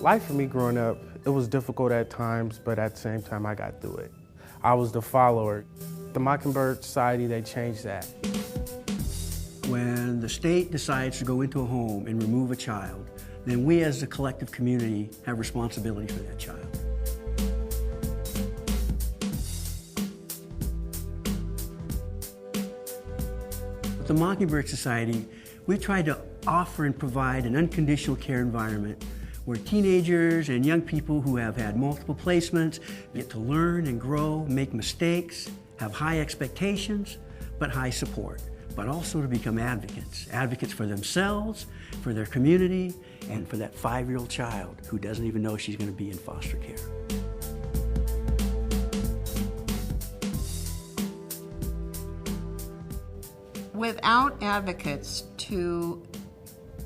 Life for me growing up, it was difficult at times, but at the same time I got through it. I was the follower. The Mockingbird Society, they changed that. When the state decides to go into a home and remove a child, then we as a collective community have responsibility for that child. With the Mockingbird Society, we tried to offer and provide an unconditional care environment where teenagers and young people who have had multiple placements get to learn and grow, make mistakes, have high expectations, but high support, but also to become advocates. Advocates for themselves, for their community, and for that 5-year-old child who doesn't even know she's going to be in foster care. Without advocates to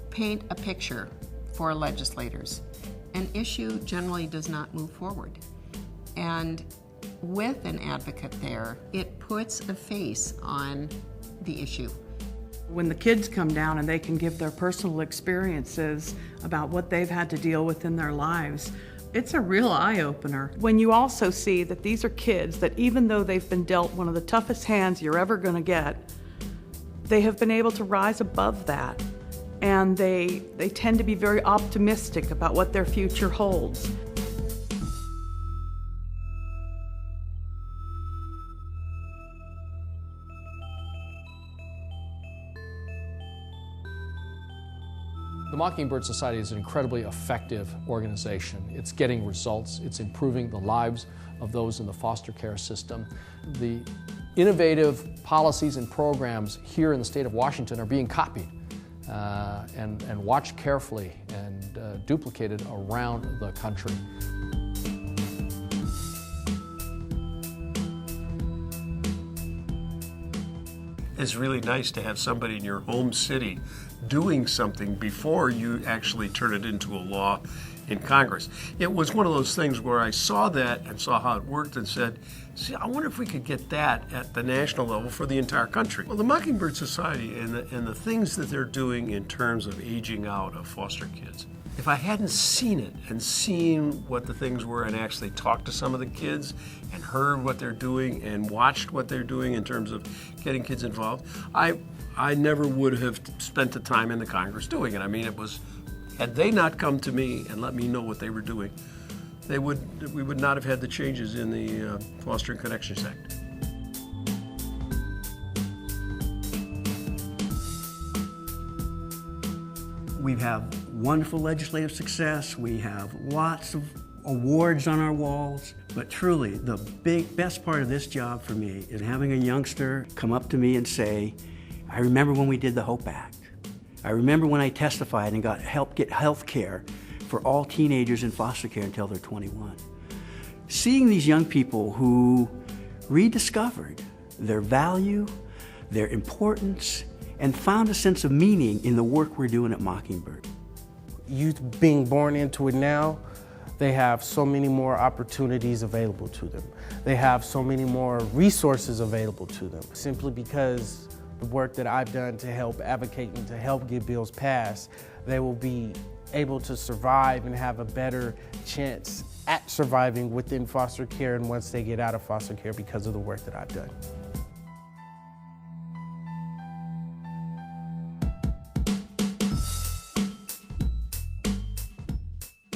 paint a picture for legislators, an issue generally does not move forward. And with an advocate there, it puts a face on the issue. When the kids come down and they can give their personal experiences about what they've had to deal with in their lives, it's a real eye-opener. When you also see that these are kids that even though they've been dealt one of the toughest hands you're ever going to get, they have been able to rise above that. And they tend to be very optimistic about what their future holds. The Mockingbird Society is an incredibly effective organization. It's getting results. It's improving the lives of those in the foster care system. The innovative policies and programs here in the state of Washington are being copied and watched carefully and duplicated around the country. It's really nice to have somebody in your home city doing something before you actually turn it into a law in Congress. It was one of those things where I saw that and saw how it worked and said, see, I wonder if we could get that at the national level for the entire country. Well, the Mockingbird Society and the things that they're doing in terms of aging out of foster kids, if I hadn't seen it and seen what the things were and actually talked to some of the kids and heard what they're doing and watched what they're doing in terms of getting kids involved, I never would have spent the time in the Congress doing it. I mean, it was, had they not come to me and let me know what they were doing, we would not have had the changes in the Foster and Connections Act. We have wonderful legislative success. We have lots of awards on our walls. But truly, the best part of this job for me is having a youngster come up to me and say, I remember when we did the HOPE Act. I remember when I testified and got get health care for all teenagers in foster care until they're 21. Seeing these young people who rediscovered their value, their importance, and found a sense of meaning in the work we're doing at Mockingbird. Youth being born into it now, they have so many more opportunities available to them. They have so many more resources available to them. Simply because the work that I've done to help advocate and to help get bills passed, they will be able to survive and have a better chance at surviving within foster care and once they get out of foster care because of the work that I've done.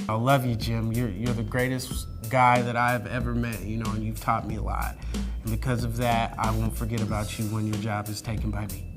I love you, Jim. You're the greatest guy that I've ever met, you know, and you've taught me a lot. And because of that, I won't forget about you when your job is taken by me.